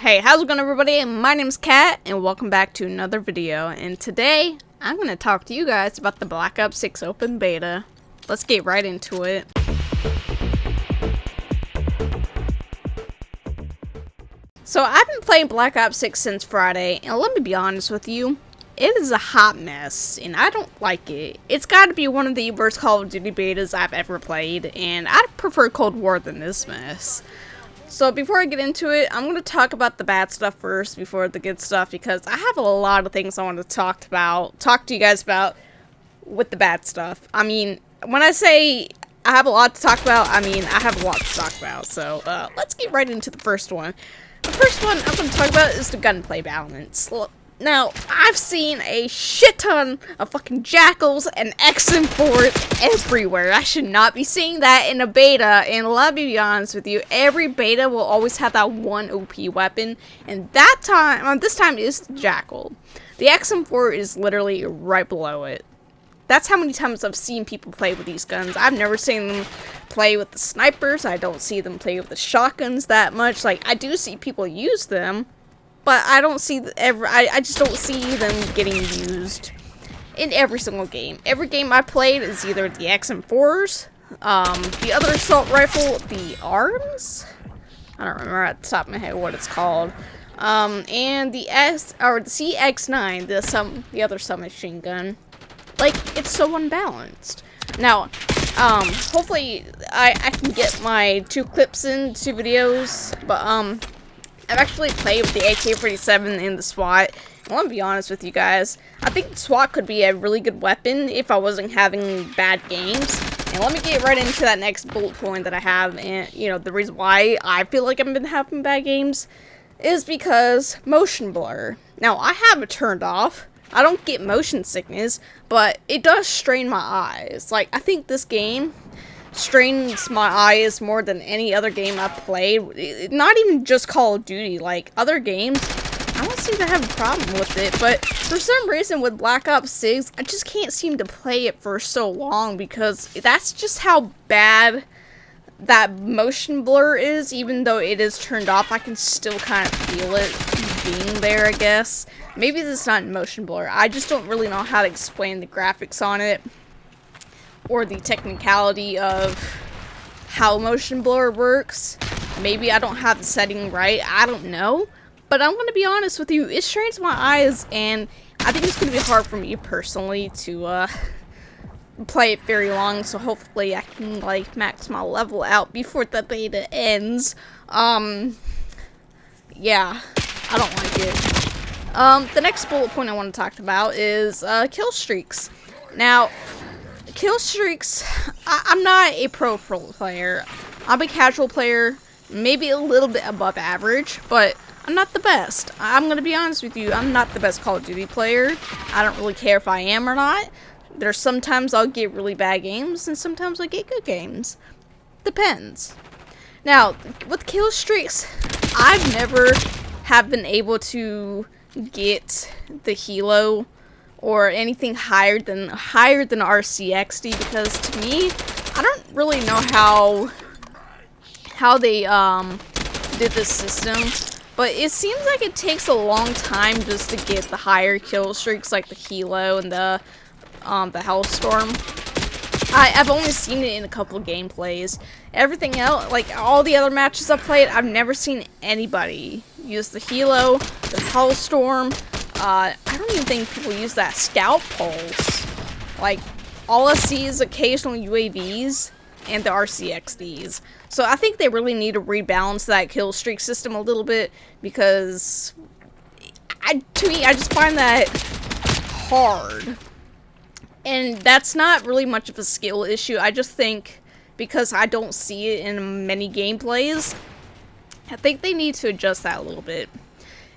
Hey, how's it going, everybody? My name's Kat, and welcome back to another video. And today, I'm going to talk to you guys about the Black Ops 6 Open Beta. Let's get right into it. So, I've been playing Black Ops 6 since Friday, and let me be honest with you, it is a hot mess, and I don't like it. It's got to be one of the worst Call of Duty betas I've ever played, and I prefer Cold War than this mess. So before I get into it, I'm going to talk about the bad stuff first before the good stuff, because I have a lot of things I want to talk to you guys about with the bad stuff. I mean, when I say I have a lot to talk about, I mean I have a lot to talk about. So let's get right into the first one. The first one I'm going to talk about is the gunplay balance. Now, I've seen a shit ton of fucking jackals and XM4s everywhere. I should not be seeing that in a beta, and let me be honest with you, every beta will always have that one OP weapon, and this time is the jackal. The XM4 is literally right below it. That's how many times I've seen people play with these guns. I've never seen them play with the snipers. I don't see them play with the shotguns that much. Like, I do see people use them, but I don't see I just don't see them getting used in every single game. Every game I played is either the XM4s, the other assault rifle, the ARMS. I don't remember at the top of my head what it's called. And the CX9, the other submachine gun. Like, it's so unbalanced. Now, hopefully I can get my 2 clips in 2 videos, but I've actually played with the AK-47 and the SWAT. I want to be honest with you guys. I think the SWAT could be a really good weapon if I wasn't having bad games. And let me get right into that next bullet point that I have. And, you know, the reason why I feel like I've been having bad games is because motion blur. Now, I have it turned off. I don't get motion sickness, but it does strain my eyes. Like, I think this game strains my eyes more than any other game I've played. Not even just Call of Duty, like other games, I don't seem to have a problem with it, but for some reason with Black Ops 6, I just can't seem to play it for so long because that's just how bad that motion blur is. Even though it is turned off, I can still kind of feel it being there, I guess. Maybe this is not motion blur. I just don't really know how to explain the graphics on it, or the technicality of how motion blur works. Maybe I don't have the setting right, I don't know. But I'm going to be honest with you, it strains my eyes, and I think it's going to be hard for me personally to play it very long, so hopefully I can, like, max my level out before the beta ends. Yeah, I don't like it. The next bullet point I want to talk about is kill streaks. Now, kill streaks, I'm not a pro player. I'm a casual player, maybe a little bit above average, but I'm not the best. I'm gonna be honest with you, I'm not the best Call of Duty player. I don't really care if I am or not. There's sometimes I'll get really bad games, and sometimes I get good games. Depends. Now, with kill streaks, I've never have been able to get the Hilo or anything higher than RCXD, because to me, I don't really know how they did this system, but it seems like it takes a long time just to get the higher kill streaks, like the Hilo and the Hellstorm. I've only seen it in a couple of gameplays. Everything else, like all the other matches I've played, I've never seen anybody use the Hilo, the Hellstorm. I don't even think people use that Scout Pulse. Like, all I see is occasional UAVs and the RCXDs. So I think they really need to rebalance that kill streak system a little bit, because to me, I just find that hard. And that's not really much of a skill issue. I just think because I don't see it in many gameplays, I think they need to adjust that a little bit.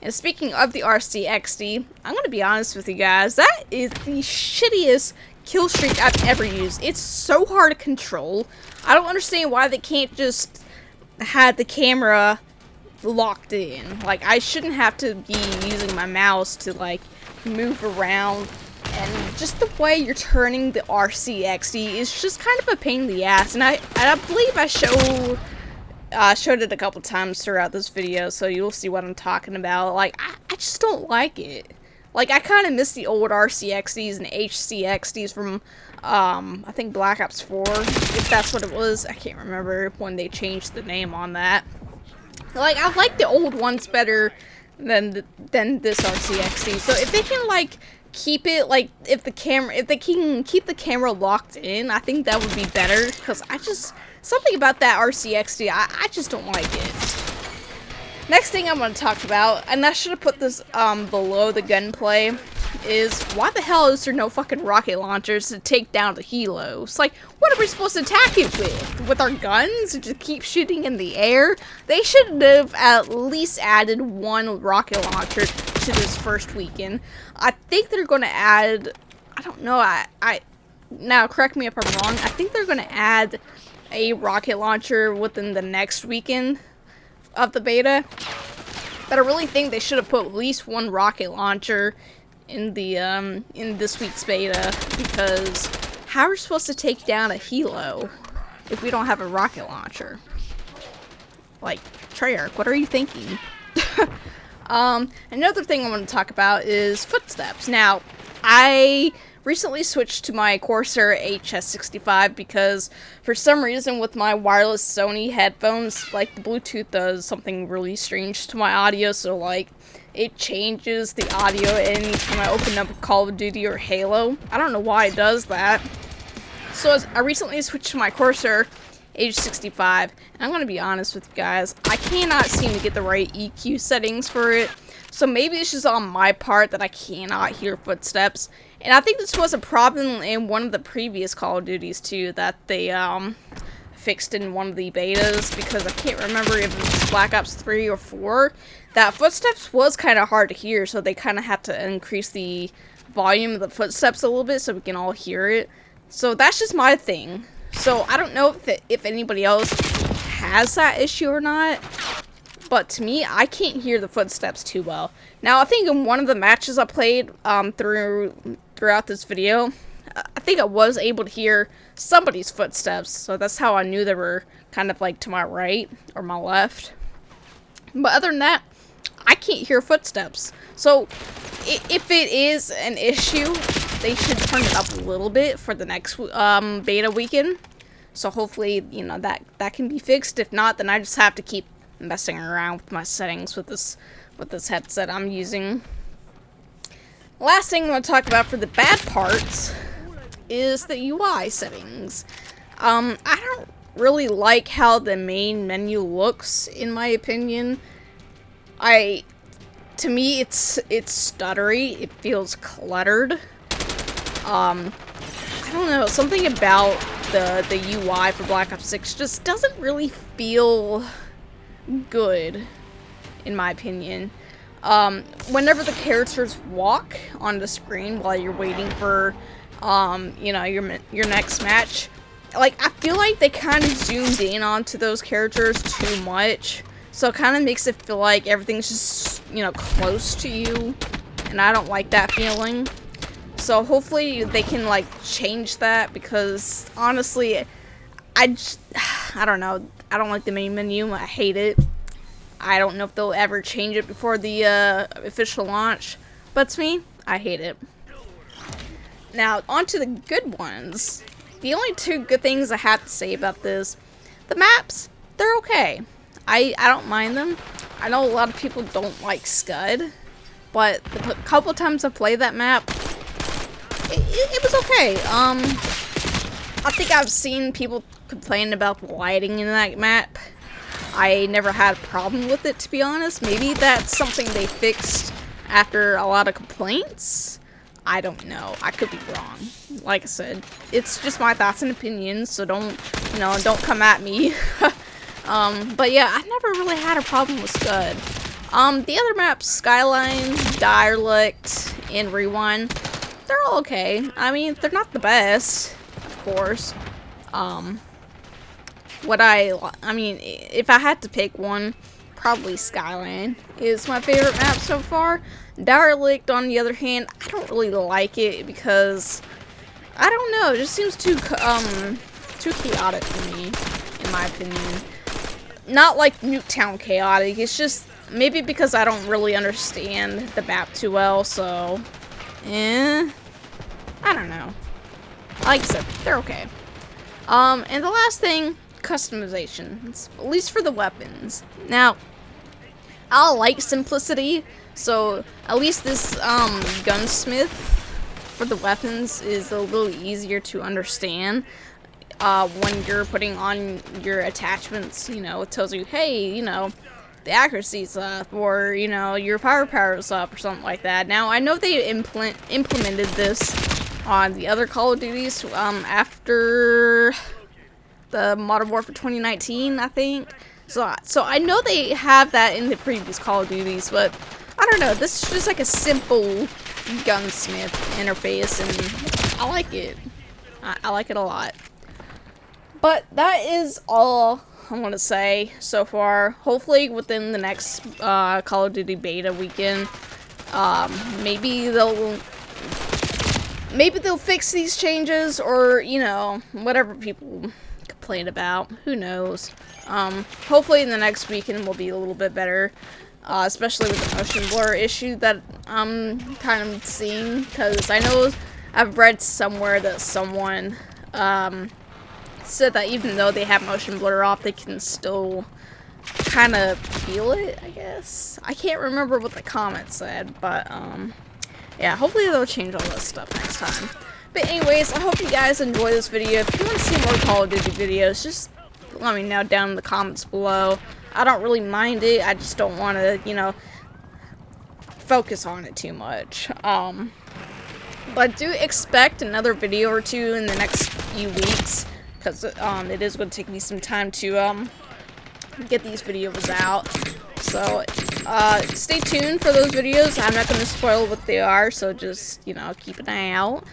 And speaking of the RCXD, I'm going to be honest with you guys, that is the shittiest kill streak I've ever used. It's so hard to control. I don't understand why they can't just have the camera locked in. Like, I shouldn't have to be using my mouse to, like, move around. And just the way you're turning the RCXD is just kind of a pain in the ass. And I believe I showed showed it a couple times throughout this video, so you'll see what I'm talking about. Like, I just don't like it. Like, I kind of miss the old RCXDs and HCXDs from, I think Black Ops 4, if that's what it was. I can't remember when they changed the name on that. Like, I like the old ones better than this RCXD. So if they can, like, keep it, like, if they can keep the camera locked in, I think that would be better. Because something about that RCXD, I just don't like it. Next thing I'm going to talk about, and I should have put this below the gunplay, is why the hell is there no fucking rocket launchers to take down the helos? Like, what are we supposed to attack it with? With our guns? And just keep shooting in the air? They should have at least added one rocket launcher to this first weekend. I think they're going to add, I don't know, now correct me if I'm wrong, I think they're going to add a rocket launcher within the next weekend of the beta, but I really think they should have put at least one rocket launcher in the in this week's beta, because how are we supposed to take down a helo if we don't have a rocket launcher? Like, Treyarch, what are you thinking? Another thing I want to talk about is footsteps. Now, I recently switched to my Corsair HS65 because for some reason with my wireless Sony headphones, like, the Bluetooth does something really strange to my audio, so like it changes the audio anytime I open up Call of Duty or Halo. I don't know why it does that. So I recently switched to my Corsair HS65, and I'm gonna be honest with you guys, I cannot seem to get the right EQ settings for it. So maybe it's just on my part that I cannot hear footsteps. And I think this was a problem in one of the previous Call of Duties too, that they fixed in one of the betas, because I can't remember if it was Black Ops 3 or 4. That footsteps was kind of hard to hear, so they kind of had to increase the volume of the footsteps a little bit so we can all hear it. So that's just my thing. So I don't know if anybody else has that issue or not. But to me, I can't hear the footsteps too well. Now, I think in one of the matches I played throughout this video, I think I was able to hear somebody's footsteps. So that's how I knew they were kind of like to my right or my left. But other than that, I can't hear footsteps. So if it is an issue, they should turn it up a little bit for the next beta weekend. So hopefully, you know, that can be fixed. If not, then I just have to keep messing around with my settings with this headset I'm using. Last thing I want to talk about for the bad parts is the UI settings. I don't really like how the main menu looks, in my opinion. To me, it's stuttery. It feels cluttered. I don't know, something about the UI for Black Ops 6 just doesn't really feel good, in my opinion. Whenever the characters walk on the screen while you're waiting for, you know, your next match, like, I feel like they kind of zoomed in onto those characters too much, so it kind of makes it feel like everything's just, you know, close to you, and I don't like that feeling. So hopefully they can, like, change that, because honestly, I don't know. I don't like the main menu. I hate it. I don't know if they'll ever change it before the official launch. But to me, I hate it. Now, on to the good ones. The only two good things I have to say about this, the maps, they're okay. I don't mind them. I know a lot of people don't like Scud, but the couple times I played that map, it was okay. I think I've seen people complain about the lighting in that map. I never had a problem with it, to be honest. Maybe that's something they fixed after a lot of complaints. I don't know. I could be wrong. Like I said, it's just my thoughts and opinions, so don't come at me. But yeah, I've never really had a problem with Scud. The other maps, Skyline, Derelict, and Rewind, they're all okay. I mean, they're not the best, of course. I mean, if I had to pick one, probably Skyline is my favorite map so far. Derelict, on the other hand, I don't really like it because, I don't know, it just seems too chaotic for me, in my opinion. not like Nuketown chaotic. It's just maybe because I don't really understand the map too well, so I don't know. Like I said, they're okay. And the last thing, customizations, at least for the weapons. Now, I like simplicity, so at least this gunsmith for the weapons is a little easier to understand. When you're putting on your attachments, you know, it tells you, hey, you know, the accuracy's up, or, you know, your firepower's up, or something like that. Now, I know they implemented this on the other Call of Duties, after the Modern Warfare 2019, I think. So I know they have that in the previous Call of Duties, but I don't know, this is just like a simple gunsmith interface, and I like it. I like it a lot. But that is all I want to say so far. Hopefully within the next Call of Duty beta weekend, maybe they'll fix these changes, or, you know, whatever people complain about. Who knows? Hopefully in the next weekend will be a little bit better, especially with the motion blur issue that I'm kind of seeing, because I know I've read somewhere that someone said that even though they have motion blur off, they can still kind of feel it, I guess. I can't remember what the comment said, but yeah, hopefully they'll change all this stuff next time. But anyways, I hope you guys enjoy this video. If you want to see more Call of Duty videos, just let me know down in the comments below. I don't really mind it, I just don't want to, you know, focus on it too much. But do expect another video or two in the next few weeks, because it is going to take me some time to get these videos out. So stay tuned for those videos. I'm not going to spoil what they are, so just, you know, keep an eye out.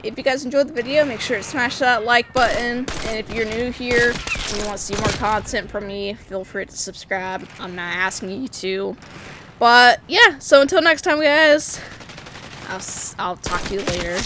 If you guys enjoyed the video, make sure to smash that like button, and if you're new here and you want to see more content from me, feel free to subscribe. I'm not asking you to. But yeah, so until next time, guys, I'll talk to you later.